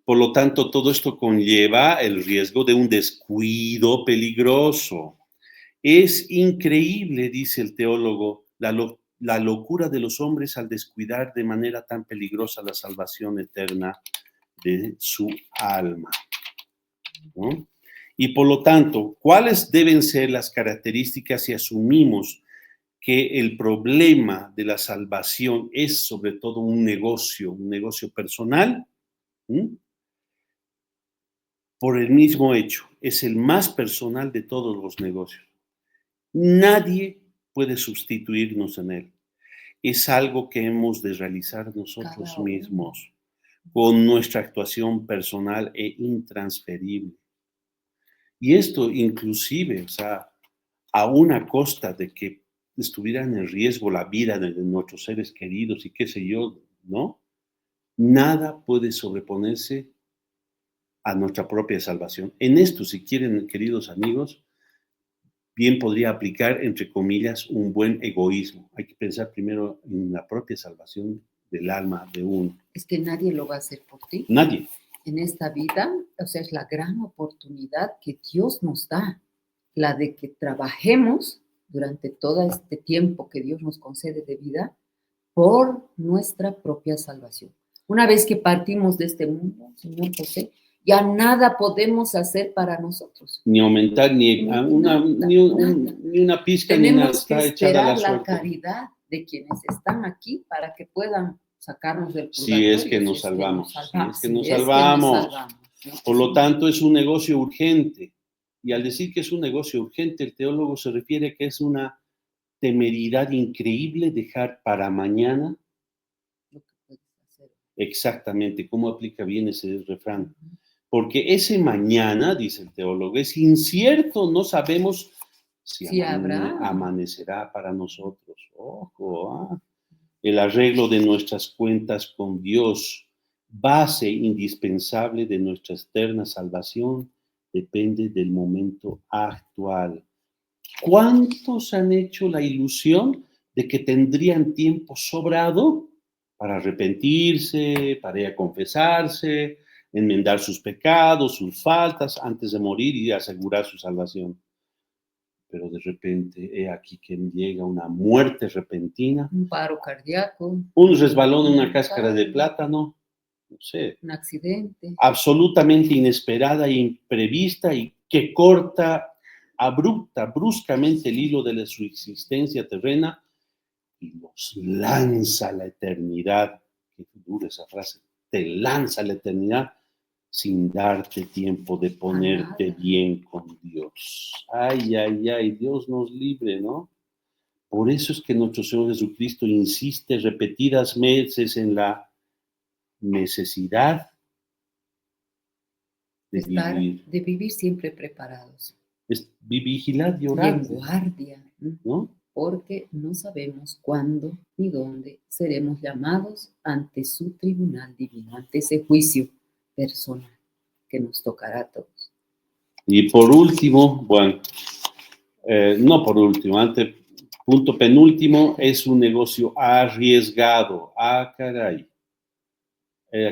por lo tanto, todo esto conlleva el riesgo de un descuido peligroso. Es increíble, dice el teólogo, la locura de los hombres al descuidar de manera tan peligrosa la salvación eterna de su alma, ¿no? Y por lo tanto, ¿cuáles deben ser las características si asumimos que el problema de la salvación es sobre todo un negocio personal? Por el mismo hecho, es el más personal de todos los negocios. Nadie puede sustituirnos en él. Es algo que hemos de realizar nosotros mismos con nuestra actuación personal e intransferible. Y esto inclusive, o sea, a una costa de que estuvieran en riesgo la vida de nuestros seres queridos y qué sé yo, ¿no? Nada puede sobreponerse a nuestra propia salvación. En esto, si quieren, queridos amigos, bien podría aplicar, entre comillas, un buen egoísmo. Hay que pensar primero en la propia salvación del alma de uno. Es que nadie lo va a hacer por ti. Nadie. En esta vida, o sea, es la gran oportunidad que Dios nos da, la de que trabajemos durante todo este tiempo que Dios nos concede de vida por nuestra propia salvación. Una vez que partimos de este mundo, señor José, ya nada podemos hacer para nosotros. Ni aumentar, ni una pizca, ni nada. Tenemos que esperar la caridad de quienes están aquí para que puedan sacarnos del purgatorio. Si es que nos salvamos. Si es que nos salvamos. Por lo tanto, es un negocio urgente. Y al decir que es un negocio urgente, el teólogo se refiere a que es una temeridad increíble dejar para mañana. Lo que puedes hacer. Exactamente, cómo aplica bien ese refrán. Porque ese mañana, dice el teólogo, es incierto, no sabemos si amanecerá para nosotros. Ojo, el arreglo de nuestras cuentas con Dios, base indispensable de nuestra eterna salvación, depende del momento actual. ¿Cuántos han hecho la ilusión de que tendrían tiempo sobrado para arrepentirse, para ir a confesarse, enmendar sus pecados, sus faltas, antes de morir y asegurar su salvación? Pero de repente, he aquí que llega una muerte repentina. Un paro cardíaco. Un resbalón en una cáscara de plátano. No sé. Un accidente. Absolutamente inesperada e imprevista y que corta abrupta, bruscamente el hilo de su existencia terrena y los lanza a la eternidad. Qué dura esa frase. Te lanza a la eternidad sin darte tiempo de ponerte bien con Dios. Ay, ay, ay, Dios nos libre, ¿no? Por eso es que nuestro Señor Jesucristo insiste repetidas veces en la necesidad de vivir siempre preparados. Vigilar y orar. Y en guardia, ¿no? Porque no sabemos cuándo ni dónde seremos llamados ante su tribunal divino, ante ese juicio personal que nos tocará a todos. Y por último, bueno, no por último, punto penúltimo, es un negocio arriesgado. Ah, caray.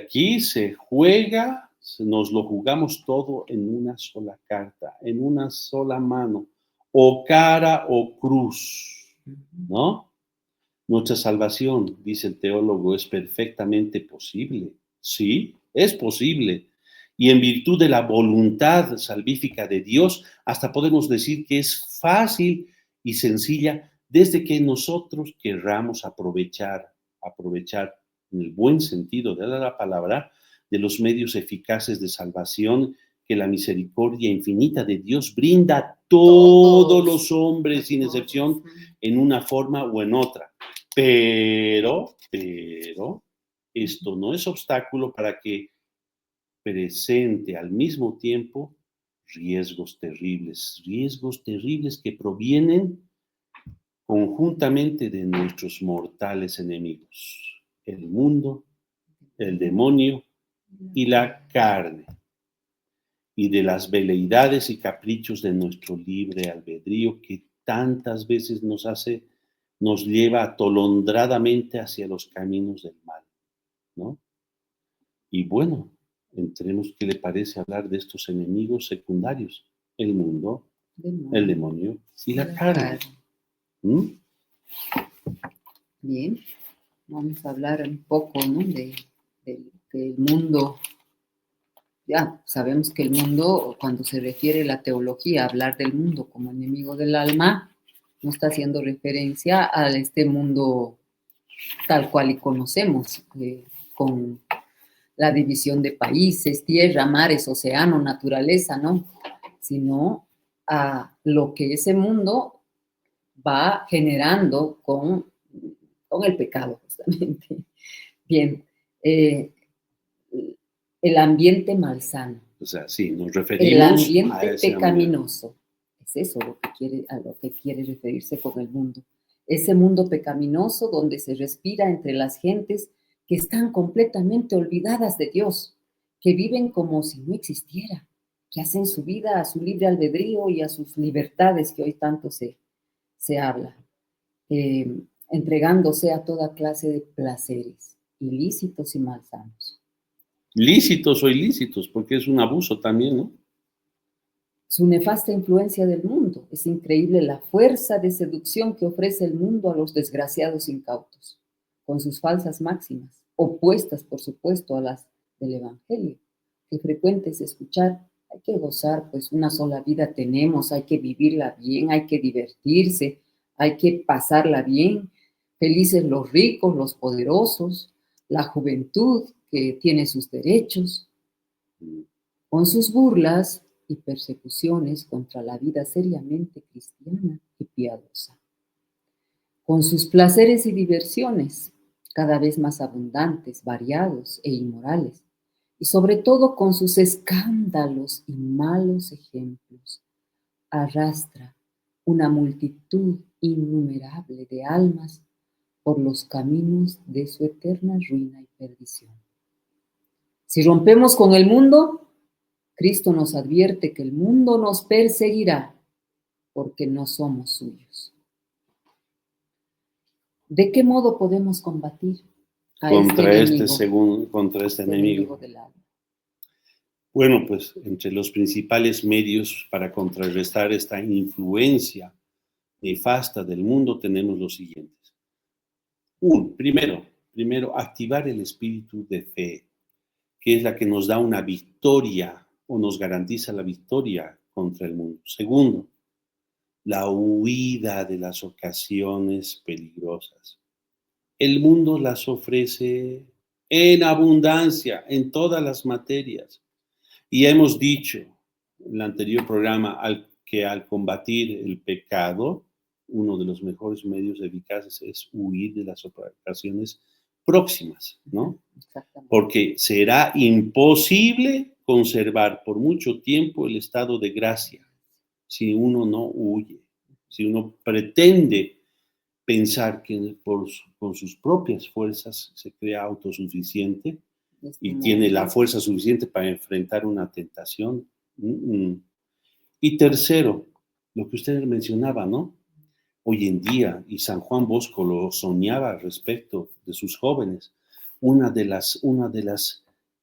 Aquí se juega, nos lo jugamos todo en una sola carta, en una sola mano, o cara o cruz, ¿no? Nuestra salvación, dice el teólogo, es perfectamente posible. Sí, es posible. Y en virtud de la voluntad salvífica de Dios, hasta podemos decir que es fácil y sencilla desde que nosotros querramos aprovechar en el buen sentido de la palabra, de los medios eficaces de salvación que la misericordia infinita de Dios brinda a todos los hombres, sin excepción, en una forma o en otra. Pero, esto no es obstáculo para que presente al mismo tiempo riesgos terribles que provienen conjuntamente de nuestros mortales enemigos, el mundo, el demonio y la carne, y de las veleidades y caprichos de nuestro libre albedrío que tantas veces nos lleva atolondradamente hacia los caminos del mal, ¿no? Y bueno, entremos, ¿qué le parece hablar de estos enemigos secundarios? El mundo, el demonio y la carne. ¿Mm? Bien, vamos a hablar un poco, ¿no? del mundo. Ya sabemos que el mundo, cuando se refiere a la teología, hablar del mundo como enemigo del alma, no está haciendo referencia a este mundo tal cual y conocemos, con la división de países, tierra, mares, océano, naturaleza, ¿no? Sino a lo que ese mundo va generando con el pecado, justamente. Bien, el ambiente malsano. O sea, sí, nos referimos el ambiente a ese pecaminoso. Es eso a lo que quiere referirse con el mundo. Ese mundo pecaminoso donde se respira entre las gentes que están completamente olvidadas de Dios, que viven como si no existiera, que hacen su vida a su libre albedrío y a sus libertades que hoy tanto se habla, entregándose a toda clase de placeres, ilícitos y malsanos. Lícitos o ilícitos, porque es un abuso también, ¿no? Su nefasta influencia del mundo. Es increíble la fuerza de seducción que ofrece el mundo a los desgraciados incautos, con sus falsas máximas, opuestas, por supuesto, a las del Evangelio, que frecuente es escuchar: hay que gozar, pues una sola vida tenemos, hay que vivirla bien, hay que divertirse, hay que pasarla bien, felices los ricos, los poderosos, la juventud que tiene sus derechos, con sus burlas y persecuciones contra la vida seriamente cristiana y piadosa, con sus placeres y diversiones cada vez más abundantes, variados e inmorales, y sobre todo con sus escándalos y malos ejemplos, arrastra una multitud innumerable de almas por los caminos de su eterna ruina y perdición. Si rompemos con el mundo, Cristo nos advierte que el mundo nos perseguirá porque no somos suyos. ¿De qué modo podemos combatir a Contra este este enemigo? del alma? Bueno, pues entre los principales medios para contrarrestar esta influencia nefasta del mundo tenemos los siguientes. Primero, activar el espíritu de fe, que es la que nos da una victoria o nos garantiza la victoria contra el mundo. Segundo, la huida de las ocasiones peligrosas. El mundo las ofrece en abundancia, en todas las materias. Y hemos dicho en el anterior programa que al combatir el pecado, uno de los mejores medios eficaces es huir de las ocasiones próximas, ¿no? Exactamente. Porque será imposible conservar por mucho tiempo el estado de gracia si uno no huye, si uno pretende pensar que con sus propias fuerzas se crea autosuficiente y tiene la fuerza suficiente para enfrentar una tentación. Y tercero, lo que usted mencionaba, ¿no? Hoy en día, y San Juan Bosco lo soñaba al respecto de sus jóvenes, una de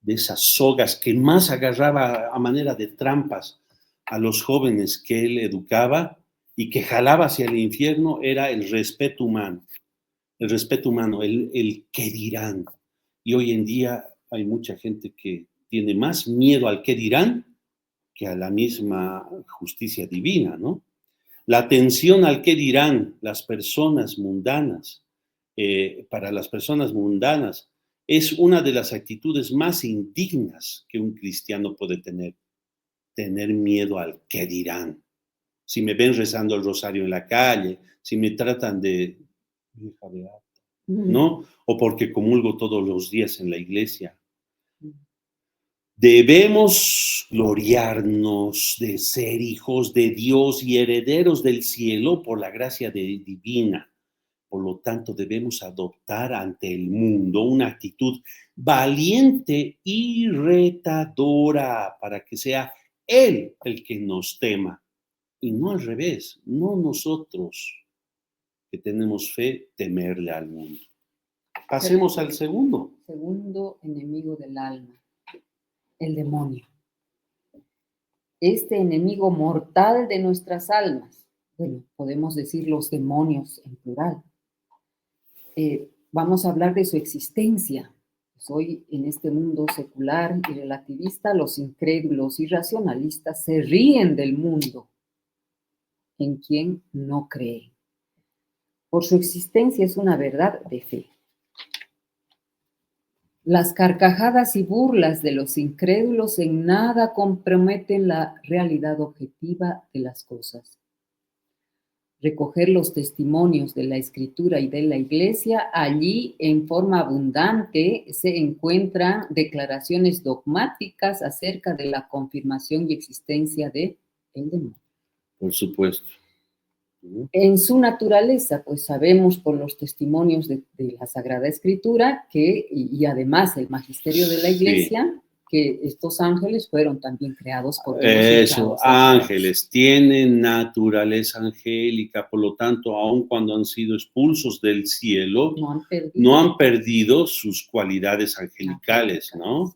esas sogas que más agarraba a manera de trampas a los jóvenes que él educaba y que jalaba hacia el infierno era el respeto humano. El respeto humano, el qué dirán. Y hoy en día hay mucha gente que tiene más miedo al qué dirán que a la misma justicia divina, ¿no? La atención al qué dirán las personas mundanas, para las personas mundanas, es una de las actitudes más indignas que un cristiano puede tener miedo al qué dirán. Si me ven rezando el rosario en la calle, si me tratan de hija de ata, ¿no? O porque comulgo todos los días en la iglesia. Debemos gloriarnos de ser hijos de Dios y herederos del cielo por la gracia divina. Por lo tanto, debemos adoptar ante el mundo una actitud valiente y retadora para que sea Él el que nos tema y no al revés, no nosotros que tenemos fe temerle al mundo. Pasemos al segundo. Segundo enemigo del alma, el demonio. Este enemigo mortal de nuestras almas. Bueno, podemos decir los demonios en plural. Vamos a hablar de su existencia. Pues hoy en este mundo secular y relativista, los incrédulos y racionalistas se ríen del mundo en quien no cree. Por su existencia es una verdad de fe. Las carcajadas y burlas de los incrédulos en nada comprometen la realidad objetiva de las cosas. Recoger los testimonios de la Escritura y de la Iglesia, allí en forma abundante se encuentran declaraciones dogmáticas acerca de la confirmación y existencia de el demonio. Por supuesto. En su naturaleza, pues sabemos por los testimonios de la Sagrada Escritura y además el magisterio de la Iglesia, que estos ángeles fueron también creados por Dios. Eso, ángeles, tienen naturaleza angélica, por lo tanto, aun cuando han sido expulsos del cielo, no han perdido sus cualidades angelicales, ¿no?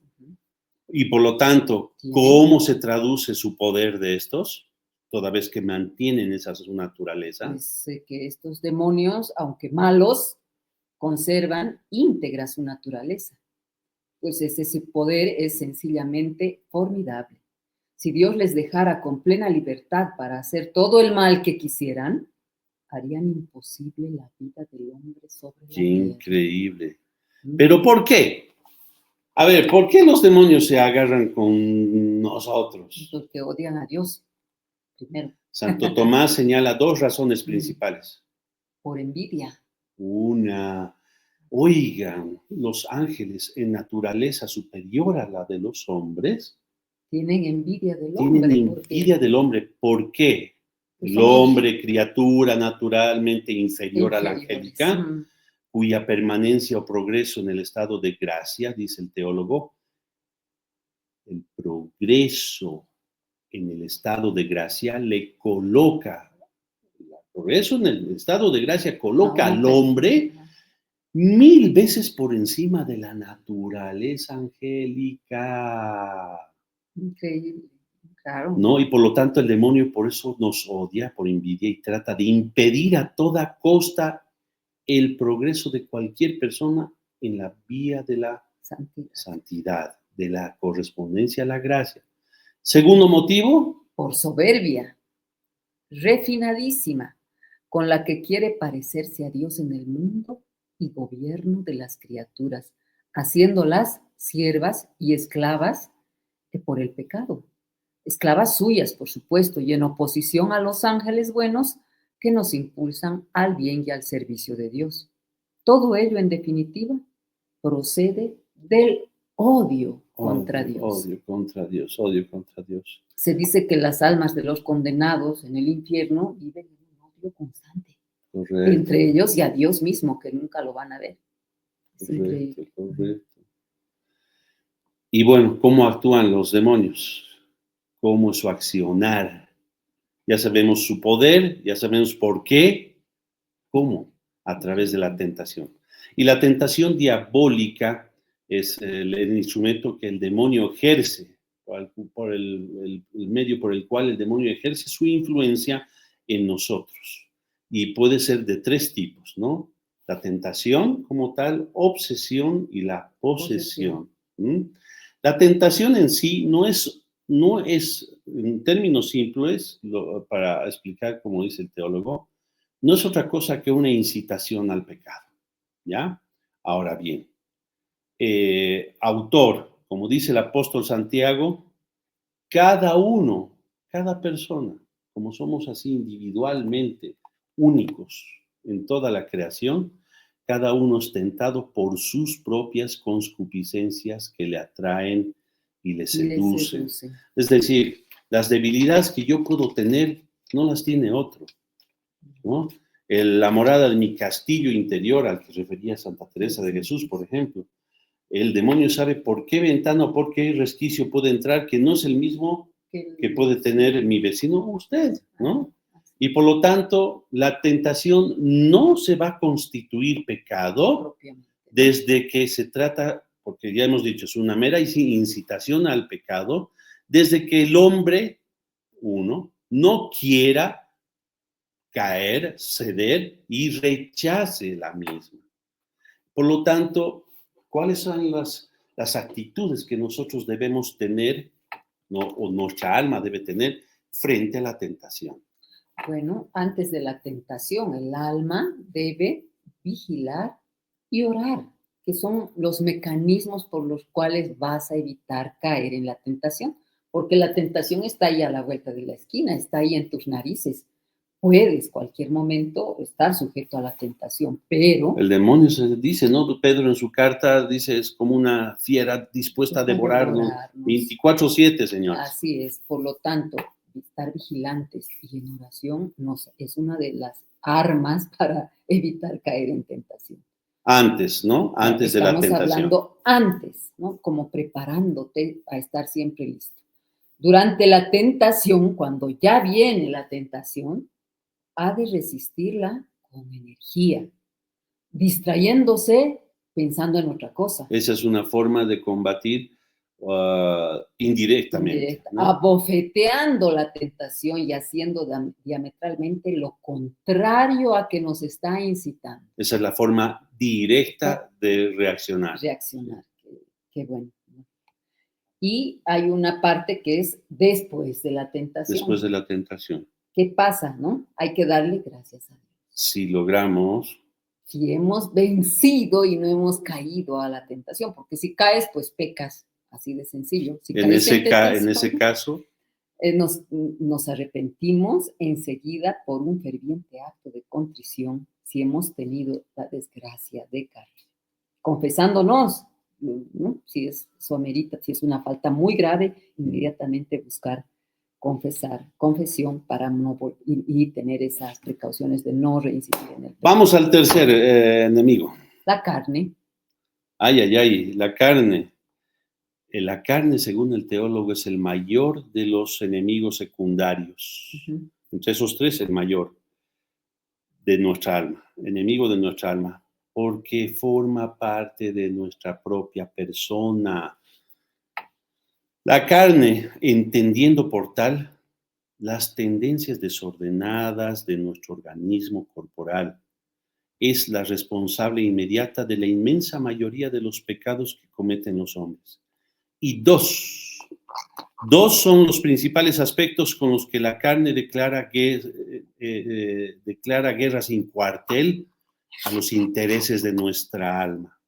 Y por lo tanto, ¿cómo se traduce su poder de estos? Toda vez que mantienen esa su naturaleza. Pues que estos demonios, aunque malos, conservan íntegra su naturaleza. Pues ese poder es sencillamente formidable. Si Dios les dejara con plena libertad para hacer todo el mal que quisieran, harían imposible la vida del hombre sobre la tierra. Increíble. ¿Pero por qué? A ver, ¿por qué los demonios se agarran con nosotros? Porque odian a Dios, primero. Santo Tomás señala 2 razones principales. Por envidia. Oigan, los ángeles en naturaleza superior a la de los hombres tienen envidia del hombre. Tienen envidia del hombre. ¿Por qué? El hombre, criatura naturalmente inferior a la angélica, cuya permanencia o progreso en el estado de gracia, dice el teólogo, el progreso en el estado de gracia le coloca, el progreso en el estado de gracia coloca al hombre 1000 veces por encima de la naturaleza angélica. Increíble, claro. ¿No? Y por lo tanto el demonio por eso nos odia, por envidia, y trata de impedir a toda costa el progreso de cualquier persona en la vía de la santidad, de la correspondencia a la gracia. Segundo motivo. Por soberbia, refinadísima, con la que quiere parecerse a Dios en el mundo y gobierno de las criaturas, haciéndolas siervas y esclavas por el pecado. Esclavas suyas, por supuesto, y en oposición a los ángeles buenos que nos impulsan al bien y al servicio de Dios. Todo ello, en definitiva, procede del odio contra Dios. Odio contra Dios, odio contra Dios. Se dice que las almas de los condenados en el infierno viven en un odio constante. Correcto. Entre ellos y a Dios mismo, que nunca lo van a ver. Es correcto. Y bueno, ¿cómo actúan los demonios? ¿Cómo es su accionar? Ya sabemos su poder, ya sabemos por qué. ¿Cómo? A través de la tentación. Y la tentación diabólica es el instrumento que el demonio ejerce, por el medio por el cual el demonio ejerce su influencia en nosotros. Y puede ser de 3 tipos, ¿no? La tentación como tal, obsesión y la posesión. La tentación en sí no es, en términos simples, para explicar como dice el teólogo, no es otra cosa que una incitación al pecado, ¿ya? Ahora bien, autor, como dice el apóstol Santiago, cada persona, como somos así individualmente únicos en toda la creación, cada uno es tentado por sus propias concupiscencias que le atraen y le seducen. Es decir, las debilidades que yo puedo tener no las tiene otro, ¿no? La morada de mi castillo interior, al que refería Santa Teresa de Jesús, por ejemplo. El demonio sabe por qué ventana o por qué resquicio puede entrar, que no es el mismo que puede tener mi vecino o usted, ¿no? Y por lo tanto, la tentación no se va a constituir pecado desde que se trata, porque ya hemos dicho, es una mera incitación al pecado, desde que el hombre, no quiera caer, ceder y rechace la misma. Por lo tanto, ¿cuáles son las actitudes que nosotros debemos tener, o nuestra alma debe tener frente a la tentación? Bueno, antes de la tentación, el alma debe vigilar y orar, que son los mecanismos por los cuales vas a evitar caer en la tentación, porque la tentación está ahí a la vuelta de la esquina, está ahí en tus narices. Puedes cualquier momento estar sujeto a la tentación, pero... El demonio se dice, ¿no? Pedro en su carta dice, es como una fiera dispuesta a devorarnos 24/7, Señor. Así es, por lo tanto, estar vigilantes y en oración es una de las armas para evitar caer en tentación. Antes, ¿no? Antes de la Estamos tentación. hablando antes, ¿no? Como preparándote a estar siempre listo. Durante la tentación, cuando ya viene la tentación, ha de resistirla con energía, distrayéndose pensando en otra cosa. Esa es una forma de combatir indirectamente, ¿no? Abofeteando la tentación y haciendo diametralmente lo contrario a que nos está incitando. Esa es la forma directa de reaccionar. Qué bueno. Y hay una parte que es después de la tentación. Después de la tentación. ¿Qué pasa, no? Hay que darle gracias a Dios. Si logramos. Si hemos vencido y no hemos caído a la tentación, porque si caes, pues pecas, así de sencillo. Si en ese caso, nos arrepentimos enseguida por un ferviente acto de contrición si hemos tenido la desgracia de caer. Confesándonos, ¿no? Si eso amerita, si es una falta muy grave, inmediatamente buscar confesión para no y tener esas precauciones de no reincidir en el pecado. Vamos al tercer enemigo. La carne. La carne. La carne, según el teólogo, es el mayor de los enemigos secundarios. Uh-huh. Entre esos tres, el mayor de nuestra alma, enemigo de nuestra alma, porque forma parte de nuestra propia persona. La carne, entendiendo por tal las tendencias desordenadas de nuestro organismo corporal, es la responsable inmediata de la inmensa mayoría de los pecados que cometen los hombres. Y dos son los principales aspectos con los que la carne declara guerra sin cuartel a los intereses de nuestra alma.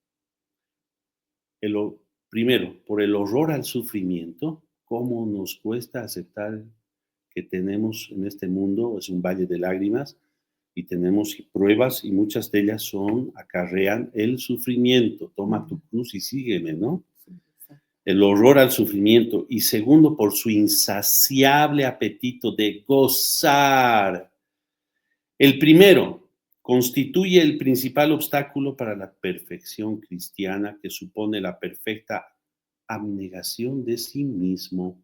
Primero, por el horror al sufrimiento, cómo nos cuesta aceptar que tenemos en este mundo, es un valle de lágrimas, y tenemos pruebas, y muchas de ellas acarrean el sufrimiento. Toma tu cruz y sígueme, ¿no? El horror al sufrimiento. Y segundo, por su insaciable apetito de gozar. El primero constituye el principal obstáculo para la perfección cristiana, que supone la perfecta abnegación de sí mismo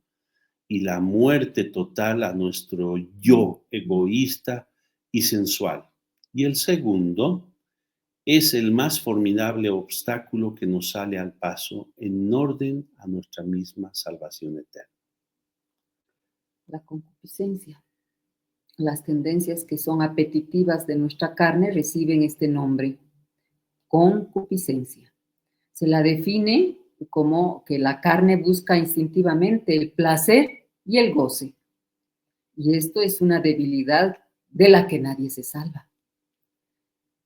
y la muerte total a nuestro yo egoísta y sensual. Y el segundo es el más formidable obstáculo que nos sale al paso en orden a nuestra misma salvación eterna. La concupiscencia. Las tendencias que son apetitivas de nuestra carne reciben este nombre, concupiscencia. Se la define como que la carne busca instintivamente el placer y el goce. Y esto es una debilidad de la que nadie se salva.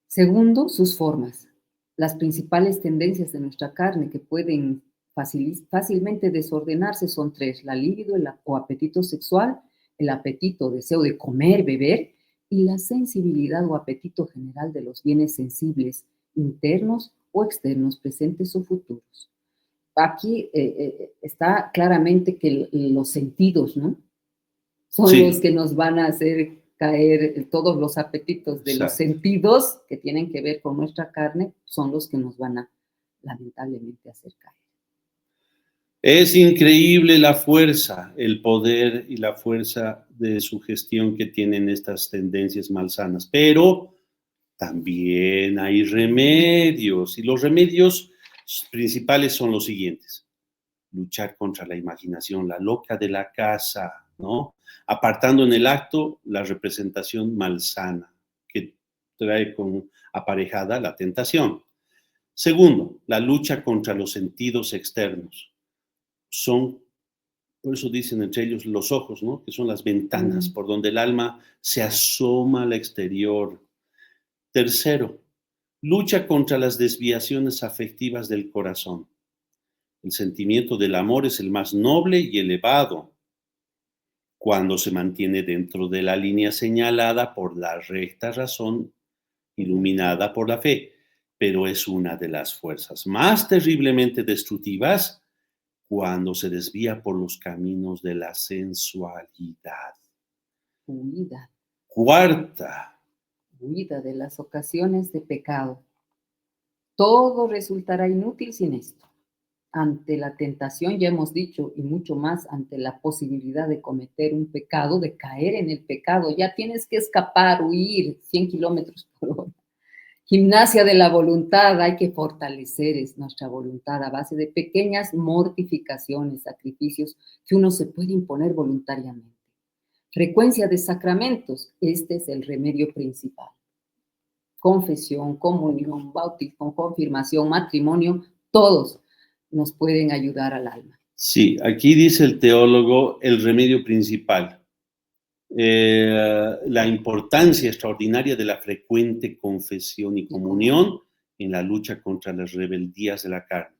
Segundo, sus formas. Las principales tendencias de nuestra carne que pueden fácilmente desordenarse son tres: la libido o apetito sexual, el apetito o deseo de comer, beber, y la sensibilidad o apetito general de los bienes sensibles, internos o externos, presentes o futuros. Aquí está claramente que los sentidos, ¿no? Son los que nos van a hacer caer. Todos los apetitos de los sentidos que tienen que ver con nuestra carne son los que nos van a lamentablemente hacer caer. Es increíble la fuerza, el poder y la fuerza de sugestión que tienen estas tendencias malsanas, pero también hay remedios, y los remedios principales son los siguientes: luchar contra la imaginación, la loca de la casa, ¿no? Apartando en el acto la representación malsana que trae aparejada la tentación. Segundo, la lucha contra los sentidos externos. Por eso dicen entre ellos los ojos, ¿no? Que son las ventanas por donde el alma se asoma al exterior. Tercero, lucha contra las desviaciones afectivas del corazón. El sentimiento del amor es el más noble y elevado cuando se mantiene dentro de la línea señalada por la recta razón, iluminada por la fe, pero es una de las fuerzas más terriblemente destructivas cuando se desvía por los caminos de la sensualidad. Huida. Cuarta, Huida de las ocasiones de pecado. Todo resultará inútil sin esto. Ante la tentación, ya hemos dicho, y mucho más ante la posibilidad de cometer un pecado, de caer en el pecado, ya tienes que escapar, huir 100 kilómetros por hora. Gimnasia de la voluntad, hay que fortalecer nuestra voluntad a base de pequeñas mortificaciones, sacrificios que uno se puede imponer voluntariamente. Frecuencia de sacramentos, este es el remedio principal. Confesión, comunión, bautismo, confirmación, matrimonio, todos nos pueden ayudar al alma. sí, aquí dice el teólogo el remedio principal. La importancia extraordinaria de la frecuente confesión y comunión en la lucha contra las rebeldías de la carne.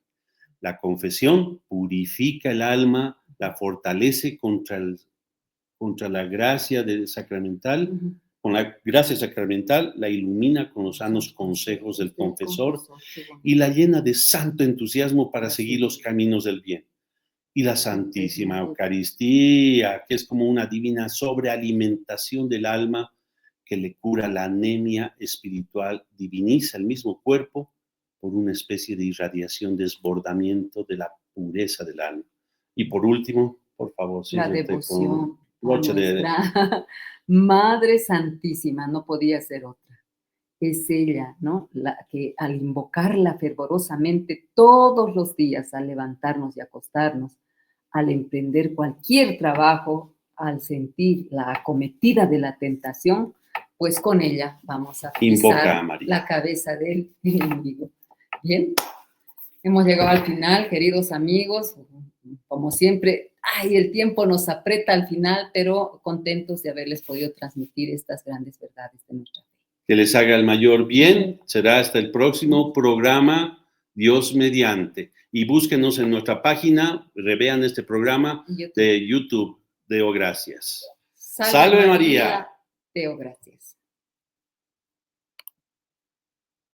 La confesión purifica el alma, la fortalece contra la gracia sacramental. Con la gracia sacramental la ilumina con los sanos consejos del confesor y la llena de santo entusiasmo para seguir los caminos del bien. Y la Santísima Eucaristía, que es como una divina sobrealimentación del alma que le cura la anemia espiritual, diviniza el mismo cuerpo por una especie de irradiación, desbordamiento de la pureza del alma. Y por último, por favor, la devoción a nuestra Madre Santísima, no podía ser otra. Es ella, ¿no? La que al invocarla fervorosamente todos los días, al levantarnos y acostarnos, al emprender cualquier trabajo, al sentir la acometida de la tentación, pues con ella vamos a pisar la cabeza del enemigo. Bien, hemos llegado al final, queridos amigos. Como siempre, el tiempo nos aprieta al final, pero contentos de haberles podido transmitir estas grandes verdades de nuestra fe. Que les haga el mayor bien. Será hasta el próximo programa, Dios mediante. Y búsquenos en nuestra página, revean este programa de YouTube. Deo gracias. Salve María. Deo gracias.